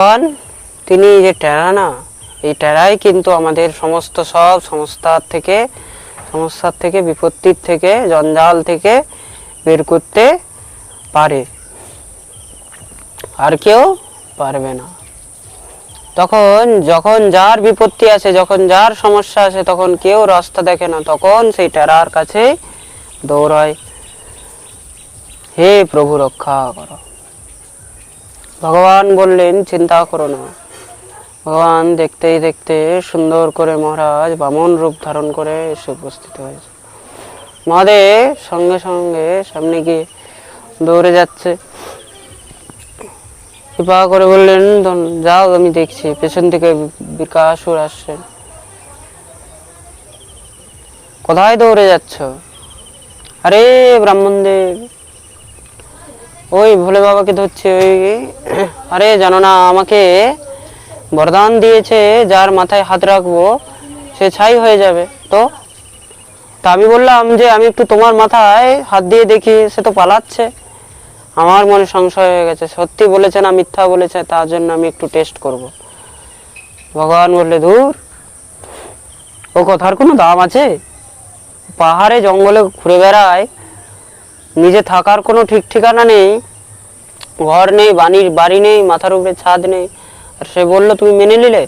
ভগবান তিনি যে টেরা না, এই টেরাই কিন্তু আমাদের সমস্ত সব সমস্যার থেকে বিপত্তির থেকে জঞ্জাল থেকে বের করতে পারে, আর কেউ পারবে না। তখন যখন যার বিপত্তি আসে, যখন যার সমস্যা আসে, তখন কেউ রাস্তা দেখে না, তখন সেই টেরার কাছে দৌড়ায়, হে প্রভু রক্ষা করো। ভগবান বললেন চিন্তা করো না। ভগবান দেখতেই দেখতে সুন্দর করে মহারাজ বামন রূপ ধারণ করে এসে উপস্থিত হয়েছে। মহাদেব সঙ্গে সঙ্গে সামনে গিয়ে দৌড়ে যাচ্ছে, কৃপা করে বললেন যাও, আমি দেখছি। পেছন থেকে বিকাশুর আসছেন। কোথায় দৌড়ে যাচ্ছ? আরে ব্রাহ্মণদেব, ওই ভোলে বাবাকে ধরছে। ওই আরে জানো না, আমাকে বরদান দিয়েছে যার মাথায় হাত রাখবো সে ছাই হয়ে যাবে। তো আমি বললাম যে আমি একটু তোমার মাথায় হাত দিয়ে দেখি, সে তো পালাচ্ছে। আমার মনে সংশয় হয়ে গেছে, সত্যি বলেছে না মিথ্যা বলেছে, তার জন্য আমি একটু টেস্ট করব। ভগবান বললে ধুর, ও কথার কোনো দাম আছে? পাহাড়ে জঙ্গলে ঘুরে বেড়ায়, নিজে থাকার কোনো ঠিক ঠিকানা নেই, ঘর নেই, বাড়ি নেই, মাথার উপরে ছাদ নেই, আর সে বললো তুমি মেনে নিলে?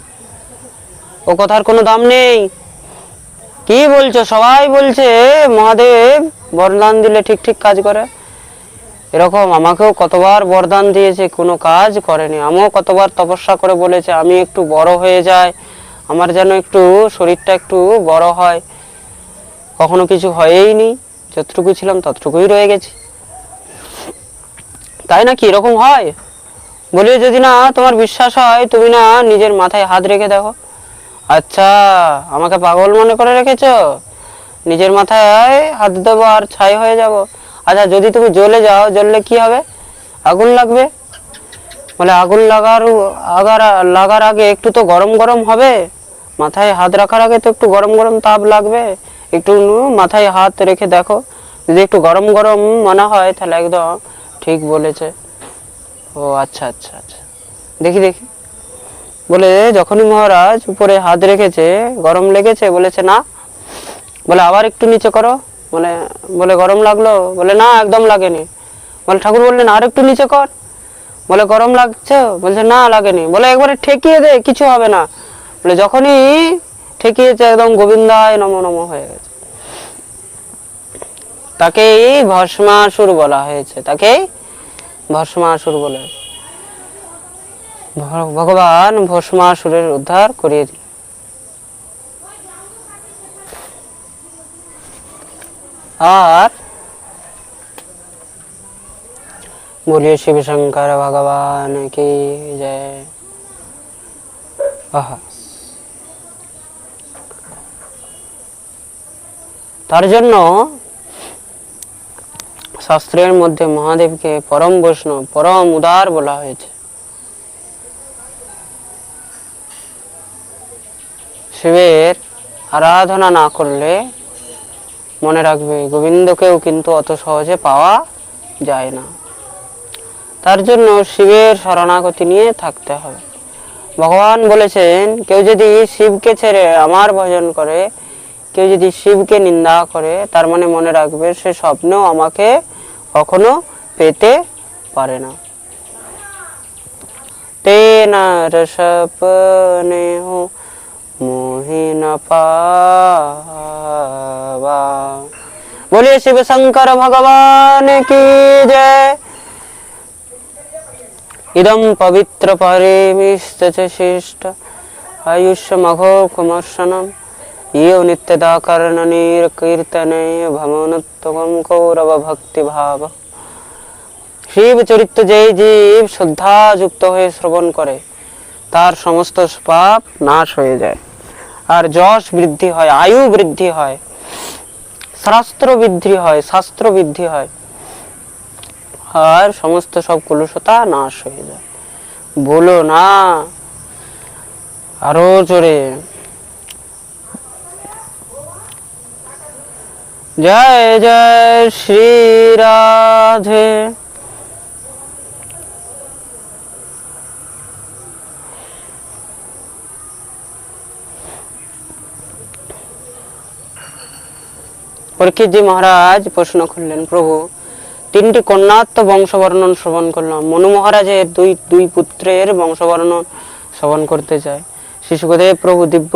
ও কথার কোনো দাম নেই। কি বলছো? সবাই বলছে মহাদেব বরদান দিলে ঠিক ঠিক কাজ করে। এরকম আমাকেও কতবার বরদান দিয়েছে, কোনো কাজ করেনি। আমিও কতবার তপস্যা করে বলেছে আমি একটু বড় হয়ে যাই, আমার যেন একটু শরীরটা একটু বড় হয়, কখনো কিছু হয়েই নি। যতটুকু ছিলাম ততটুকুই রয়ে গেছি। তাই না? কি এরকম হয়? বলি যদি না তোমার বিশ্বাস হয়, তুমি না নিজের মাথায় হাত রেখে দেখো। আচ্ছা, আমাকে পাগল মনে করে রেখেছো? নিজের মাথায় হাত দেবো আর ছাই হয়ে যাব। আচ্ছা, যদি তুমি জ্বলে যাও, জ্বললে কি হবে? আগুন লাগবে। বলে আগুন লাগার আগে একটু তো গরম গরম হবে, মাথায় হাত রাখার আগে তো একটু গরম গরম তাপ লাগবে। একটু মাথায় হাত রেখে দেখো, যদি একটু গরম গরম মনে হয় তাহলে একদম ঠিক বলেছে। ও আচ্ছা আচ্ছা আচ্ছা, দেখি দেখি। বলে যখনই মহারাজ উপরে হাত রেখেছে, গরম লেগেছে? বলেছে না। বলে আবার একটু নিচে করো। বলে বলে গরম লাগলো? বলে না, একদম লাগেনি। বলে ঠাকুর বললেন আর একটু নিচে কর। বলে গরম লাগছে? বলছে না, লাগেনি। বলে একবারে ঠেকিয়ে দে, কিছু হবে না। বলে যখনই ঠেকিয়েছে একদম গোবিন্দায় নমো নমো হয়ে গেছে। তাকেই ভস্মাসুর বলা হয়েছে, তাকেই ভস্মাসুর বলে। ভগবান ভস্মাসুরের উদ্ধার করিয়ে দিল। আর बोलिए शिव शंकर भगवान की जय। তার জন্য শাস্ত্রের মধ্যে মহাদেবকে পরম বৈষ্ণব, পরম উদার বলা হয়েছে। শিবের আরাধনা না করলে মনে রাখবে গোবিন্দকেও কিন্তু অত সহজে পাওয়া যায় না। তার জন্য শিবের শরণাগতি নিয়ে থাকতে হবে। ভগবান বলেছেন কেউ যদি শিবকে ছেড়ে আমার ভজন করে, কেউ যদি শিবকে নিন্দা করে, তার মানে মনে রাখবে সে স্বপ্নেও আমাকে কখনো পেতে পারে না। তেনা রসপনে হো মোহি না পাবা। बोलिए शिव शंकर भगवान की जय। इदं पवित्र परिमिष्टशिष्ट आयुष्यमघोकमर्शनम् यो नित्यदा कर्णनीर कीर्तने भमनुत्तमं कौरव भक्ति भाव। শিব চরিত্র যেই জীব শ্রদ্ধা যুক্ত হয়ে শ্রবণ করে তার সমস্ত পাপ নাশ হয়ে যায়, আর যশ বৃদ্ধি হয়, আয়ু বৃদ্ধি হয়, শাস্ত্র বৃদ্ধি হয়, আর সমস্ত সব কলুষতা নাশ হয়ে যায়। বলো না আরো জোরে, জয় জয় শ্রী রাধে। পরীক্ষিতজি মহারাজ প্রশ্ন করলেন, প্রভু তিনটি কন্যার তো বংশবর্ণন শ্রবণ করলাম, মনু মহারাজের দুই পুত্রের বংশবর্ণন শ্রবণ করতে চায়। শ্রী সুখদেব প্রভু দিব্য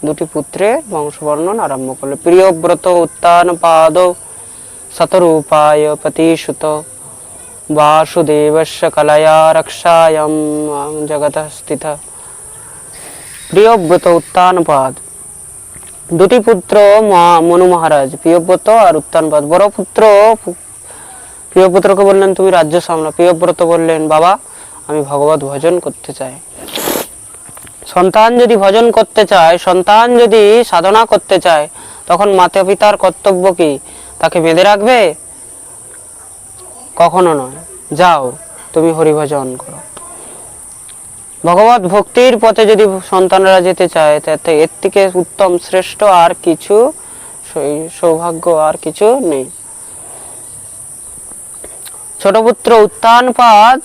দুটি পুত্রের বংশবর্ণন আরম্ভ করলেন। প্রিয়ব্রত উত্তান পাদ শতরূপায় পতিসুত বাসুদেবস্য কলয়া রক্ষায়ং জগতঃ স্থিতঃ। প্রিয়ব্রত উত্তানপাদ, দুটি পুত্র মনু মহারাজ, প্রিয়ব্রত আর উত্তানপাদ। বড় পুত্র প্রিয়ব্রতকে বললেন, তুমি রাজ্য সামলা। প্রিয়ব্রত বললেন, বাবা আমি ভগবত ভজন করতে চাই। সন্তান যদি ভজন করতে চায়, সন্তান যদি সাধনা করতে চায়, তখন মাতা পিতার কর্তব্য কি? তাকে বেঁধে রাখবে? কখনো নয়। যাও তুমি হরিভজন করো। ভগবত ভক্তির পথে যদি সন্তানরা যেতে চায়, তাতে এর থেকে উত্তম শ্রেষ্ঠ আর কিছু সৌভাগ্য আর কিছু নেই। ছোট পুত্র উত্তানপাদ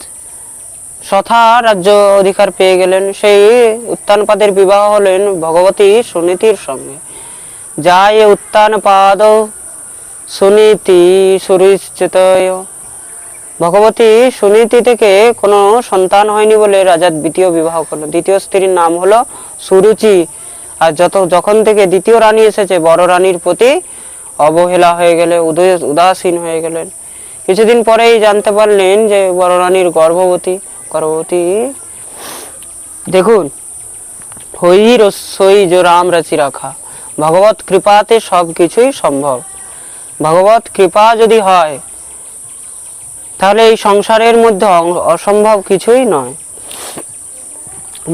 সথা রাজ্য অধিকার পেয়ে গেলেন। সেই উত্তানপাদের বিবাহ হলেন ভগবতী সুনীতির সঙ্গে। যায় উত্তানপাদ সুনীতি সুরিশ্চিতয়। ভগবতী সুনীতি থেকে কোনো সন্তান হয়নি বলে রাজা দ্বিতীয় বিবাহ করলো। দ্বিতীয় স্ত্রীর নাম হলো সুরুচি। আর যখন থেকে দ্বিতীয় রানী এসেছে, বড় রানীর প্রতি অবহেলা হয়ে গেলে, উদাসীন হয়ে গেলেন। কিছুদিন পরেই জানতে পারলেন যে বড় রানীর গর্ভবতী। দেখুন, হই রসই जो রাম রাচি রাখা। ভগবত কৃপাতে সব কিছুই সম্ভব। ভগবত কৃপা যদি হয়, তাহলে এই সংসারের মধ্যে অসম্ভব কিছুই নয়।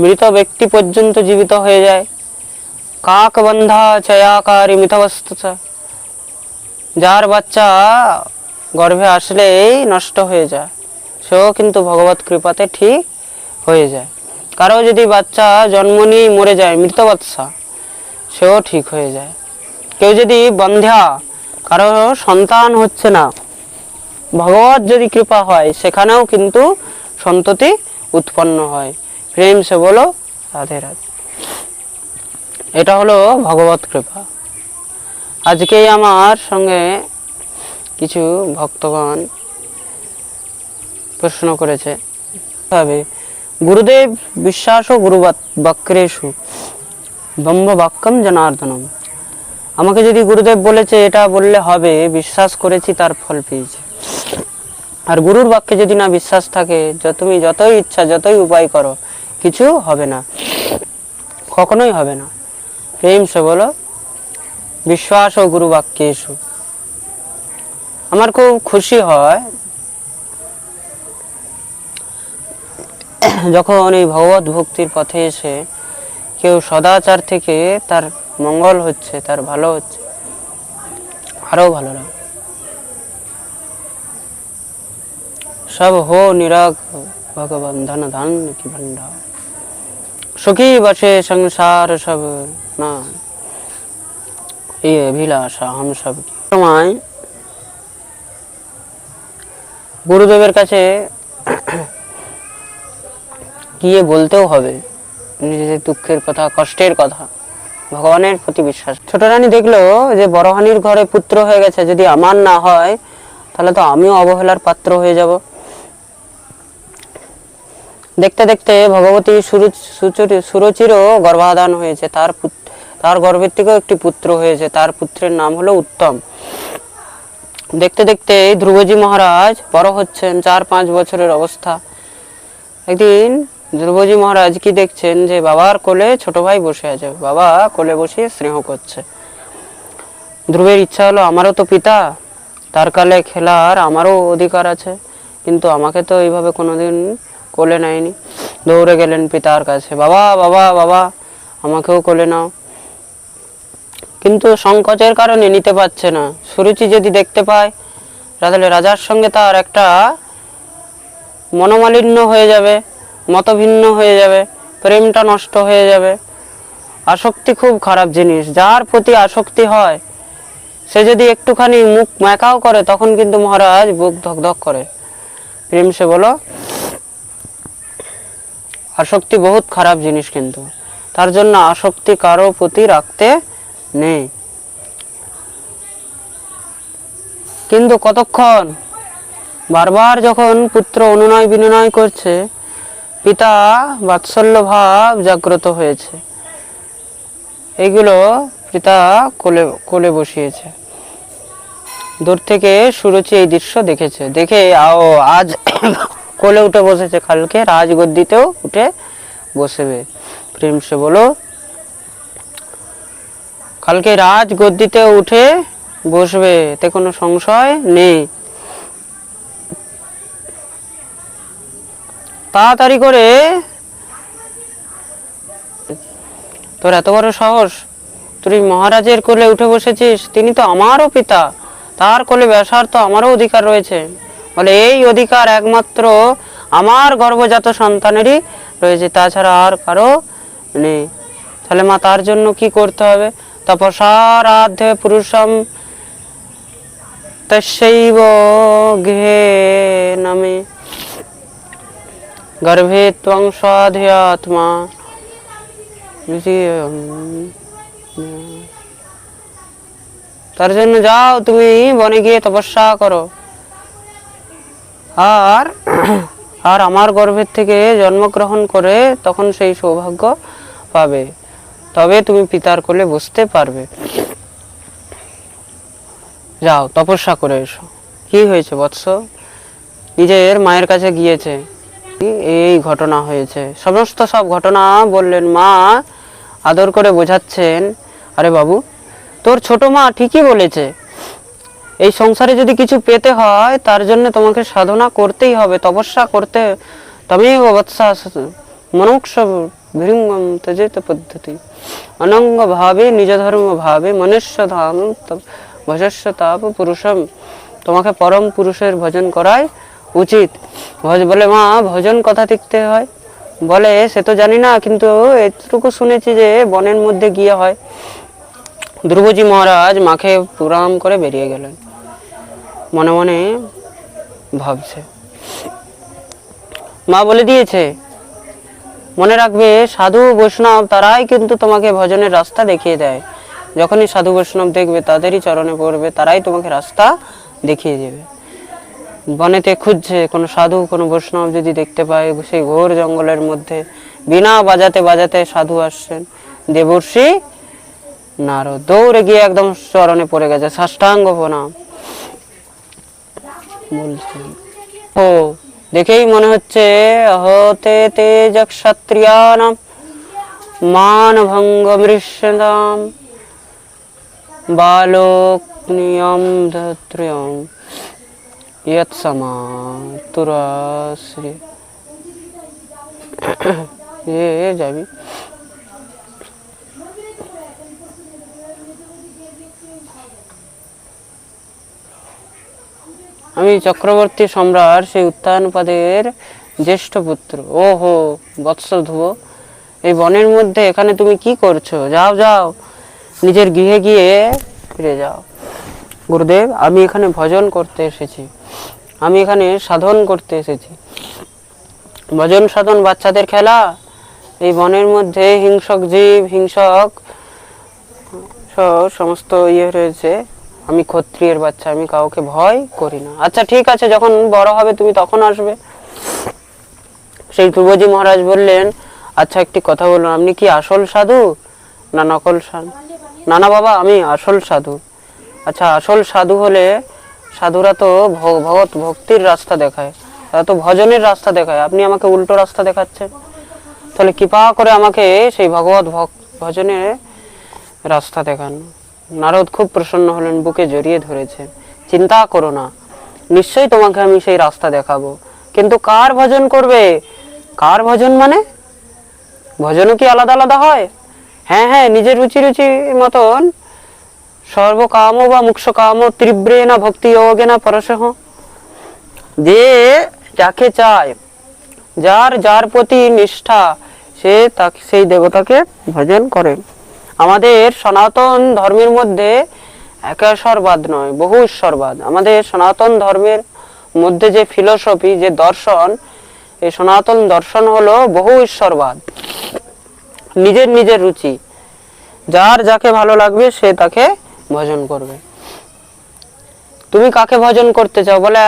মৃত ব্যক্তি পর্যন্ত জীবিত হয়ে যায়। কাক বন্ধা চয়াকারী মৃতবস্তুচা। যার বাচ্চা গর্ভে আসলেই নষ্ট হয়ে যায়, সেও কিন্তু ভগবত কৃপাতে ঠিক হয়ে যায়। কারো যদি বাচ্চা জন্ম নিয়ে মরে যায়, মৃত বাচ্চা, সেও ঠিক হয়ে যায়। কেউ যদি বন্ধ্যা, কারো সন্তান হচ্ছে না, ভগবত যদি কৃপা হয়, সেখানেও কিন্তু সন্ততি উৎপন্ন হয়। প্রেম সে বলো রাধে রাধে। এটা হলো ভগবত কৃপা। আজকেই আমার সঙ্গে কিছু ভক্তগণ প্রশ্ন করেছে, গুরুদেব বিশ্বাস ও গুরু বাক্যেষু ব্রহ্ম বাক্যম জনার্দনম। আমাকে যদি গুরুদেব বলেছে এটা বললে হবে, বিশ্বাস করেছি, তার ফল পেয়েছি। আর গুরুর বাক্যে যদি না বিশ্বাস থাকে, তুমি যতই ইচ্ছা যতই উপায় করো, কিছু হবে না, কখনোই হবে না। প্রেম সে বলো বিশ্বাস ও গুরু বাক্যেষু। আমার খুব খুশি হয় যখন এই ভগবত ভক্তির পথে এসে কেউ সদাচার থেকে তার মঙ্গল হচ্ছে, তার ভালো হচ্ছে, আরো ভালো লাগে। সব হো নিরাগ ভগবান ধন ধন কি ভंडार, সুখী বসে সংসার সব না এই অভিলাষা हम सब। সময় গুরুদেবের কাছে গিয়ে বলতেও হবে নিজেদের দুঃখের কথা, কষ্টের কথা, ভগবানের প্রতি বিশ্বাস। ছোট রানী দেখলো যে বড় রানীর ঘরে পুত্র হয়ে গেছে, যদি আমার না হয় তাহলে তো আমিও অবহেলার পাত্র হয়ে যাব। দেখতে দেখতে ভগবতী সুরুচিরও গর্ভাধান হয়েছে। তার গর্ভের থেকেও একটি পুত্র হয়েছে। তার পুত্রের নাম হলো উত্তম। দেখতে দেখতে ধ্রুবজি মহারাজ বড় হচ্ছেন, 4-5 বছরের অবস্থা। একদিন ধ্রুবজি মহারাজ কি দেখছেন যে বাবার কোলে ছোট ভাই বসে আছে, বাবা কোলে বসিয়ে স্নেহ করছে। ধ্রুবের ইচ্ছা হলো, আমারও তো পিতা, তার কালে খেলার আমারও অধিকার আছে, কিন্তু আমাকে তো এইভাবে কোনোদিন কোলে নেয়নি। দৌড়ে গেলেন পিতার কাছে, বাবা বাবা বাবা আমাকেও কোলে নাও। কিন্তু সংকোচের কারণে নিতে পারছে না। সুরুচি যদি দেখতে পায়, তাহলে রাজার সঙ্গে তার একটা মনোমালিন্য হয়ে যাবে, মতভিন্ন হয়ে যাবে, প্রেমটা নষ্ট হয়ে যাবে। আসক্তি খুব খারাপ জিনিস। যার প্রতি আসক্তি হয়, সে যদি একটুখানি মুখ ম্যাকাও করে, তখন কিন্তু মহারাজ বুক ধকধক করে। প্রেম সে বলো আসক্তি বহুত খারাপ জিনিস, কিন্তু তার জন্য আসক্তি কারো প্রতি রাখতে নেই। কিন্তু কতক্ষণ? বারবার যখন পুত্র অনুনয় বিনয় করছে, পিতা বাৎসল্য ভাব জাগ্রত হয়েছে। এইগুলো পিতা কোলে কোলে বসিয়েছে। দূর থেকে সুরুচি এই দৃশ্য দেখেছে, দেখে আজ কোলে উঠে বসেছে, কালকে রাজগদ্দিতেও উঠে বসবে। প্রেম সে বলো, কালকে রাজগদ্দিতে উঠে বসবে, এতে কোনো সংশয় নেই। তাড়াতাড়ি করে, তোর এত বড় সাহস, তুই মহারাজের কোলে উঠে বসেছিস, তিনি তো আমারও পিতা, তার কোলে বসার তো আমারও অধিকার রয়েছে। বলে এই অধিকার একমাত্র আমার গর্ভজাত সন্তানেরই রয়েছে, তাছাড়া আর কারো নেই। তাহলে মা তার জন্য কি করতে হবে? তপসারাধ্যে পুরুষম তস্যৈব গৃহে নামে গর্ভে ত্বং স্বাধীয়াত্মা। তার জন্য যাও, তুমি বনে গিয়ে তপস্যা করো, আর আর আমার গর্ভের থেকে জন্মগ্রহণ করে তখন সেই সৌভাগ্য পাবে, তবে তুমি পিতার কোলে বসতে পারবে। যাও তপস্যা করে এসো। কি হয়েছে বৎস? নিজের মায়ের কাছে গিয়েছে, এই ঘটনা হয়েছে, সমস্ত সব ঘটনা বললেন। মা আদর করে বোঝাচ্ছেন, আরে বাবু, তোর ছোট মা ঠিকই বলেছে, এই সংসারে যদি কিছু পেতে হয় তার জন্য তোমাকে সাধনা করতেই হবে, তপস্যা করতে, তবেই বৎসা মনোক্ষ ভৃঙ্গম তেজেত পদ্ধতি অনঙ্গ ভাবে নিজ ধর্ম ভাবে মনুষ্য ধাম ভজস্য তাপ পুরুষম। তোমাকে পরম পুরুষের ভজন করাই উচিত। বলে মা, ভজন কথা শিখতে হয়? বলে সে তো জানি না, কিন্তু এতটুকু শুনেছি যে বনের মধ্যে গিয়ে হয়। ধ্রুবজি মহারাজ মাকে প্রণাম করে বেরিয়ে গেলেন, মনে মনে ভাবছে, মা বলে দিয়েছে মনে রাখবে, সাধু বৈষ্ণব তারাই কিন্তু তোমাকে ভজনের রাস্তা দেখিয়ে দেয়। যখনই সাধু বৈষ্ণব দেখবে তাদেরই চরণে পড়বে, তারাই তোমাকে রাস্তা দেখিয়ে দেবে। বনেতে খুঁজছে কোনো সাধু, কোনো বৈষ্ণব যদি দেখতে পায়, সেই ঘোর জঙ্গলের মধ্যে বিনা বাজাতে বাজাতে সাধু আসছেন, দেবর্ষি নারদ দৌড়ে গিয়ে একদম চরণে পড়ে গেছে, সাষ্টাঙ্গ প্রণাম বলছেন। ও দেখেই মনে হচ্ছে হতে তেজ ক্ষত্রিয়ানাম মান ভঙ্গ মৃষ্যতাম বালোক নিয়ম ধত্রিয়ম ইয়ৎ সমাতুরাশ্রী। যাবি আমি চক্রবর্তী সম্রাট সেই উত্তানপাদের জ্যেষ্ঠ পুত্র। ওহো বৎস ধ্রুব, এই বনের মধ্যে এখানে তুমি কি করছো? যাও যাও, নিজের গৃহে গিয়ে ফিরে যাও। গুরুদেব, আমি এখানে ভজন করতে এসেছি, আমি এখানে সাধন করতে এসেছি। ভজন সাধন বাচ্চাদের খেলা? এই বনের মধ্যে হিংসক জীব, হিংসক সমস্ত রয়েছে। আমি ক্ষত্রিয়ের বাচ্চা, আমি কাউকে ভয় করি না। আচ্ছা ঠিক আছে, যখন বড় হবে তুমি তখন আসবে। সেই ধ্রুবজি মহারাজ বললেন, আচ্ছা একটি কথা বলুন, আপনি কি আসল সাধু না নকল সাধু? না না বাবা, আমি আসল সাধু। আচ্ছা আসল সাধু হলে, সাধুরা তো ভগৎ ভক্তির রাস্তা দেখায়, তারা তো ভজনের রাস্তা দেখায়, আপনি আমাকে উল্টো রাস্তা দেখাচ্ছেন। তাহলে কৃপা করে আমাকে সেই ভগবত ভজনের রাস্তা দেখান। নারদ খুব প্রসন্ন হলেন, বুকে জড়িয়ে ধরেছেন। চিন্তা করো না, নিশ্চয়ই তোমাকে আমি সেই রাস্তা দেখাবো, কিন্তু কার ভজন করবে? কার ভজন মানে? ভজনও কি আলাদা আলাদা হয়? হ্যাঁ হ্যাঁ, নিজের রুচি রুচি মতন সর্বকাম বা মুখ্য কাম তীব্রে না ভক্তি যোগে না পরশহ। যে যাকে চায়, যার যার প্রতি নিষ্ঠা, সে তাকে সেই দেবতাকে ভজন করে। আমাদের সনাতন ধর্মের মধ্যে একেশ্বরবাদ নয়, বহু ঈশ্বরবাদ। আমাদের সনাতন ধর্মের মধ্যে যে ফিলোসফি, যে দর্শন, এই সনাতন দর্শন হলো বহু ঈশ্বরবাদ। নিজের নিজের রুচি, যার যাকে ভালো লাগবে সে তাকে ভজন করবে। তুমি কাকে ভজন করতে চাও? বলে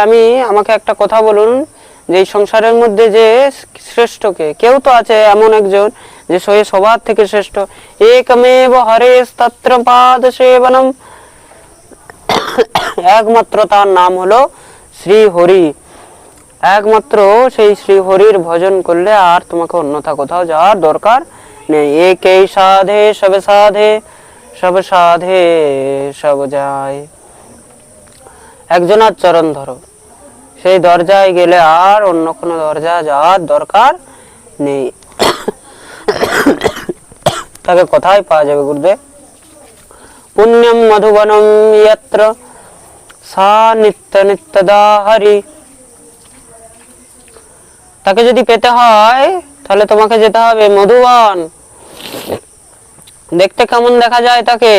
আমাকে একটা কথা বলুন, যে এই সংসারের মধ্যে যে শ্রেষ্ঠকে, কেউ তো আছে এমন একজন যে সবার থেকে শ্রেষ্ঠ। একমেব হরেশ তত্র পাদ সেবনম, একমাত্র তার নাম হলো শ্রী হরি। একমাত্র সেই শ্রী হরির ভজন করলে আর তোমাকে অন্যথা কোথাও যাওয়ার দরকার নেই। একই সাধে সব সাধে, সব সাধে সব যায়। একজনের চরণ ধরো, সেই দরজায় গেলে আর অন্য কোনো দরজা যাওয়ার দরকার নেই। তাকে কোথায় পাওয়া যাবে গুরুদেব? পুণ্যম মধুবনম যত্র সা নিত্য নিত্যদা হরি। তাকে যদি পেতে হয় তাহলে তোমাকে যেতে হবে মধুবন। দেখতে কেমন দেখা যায় তাকে?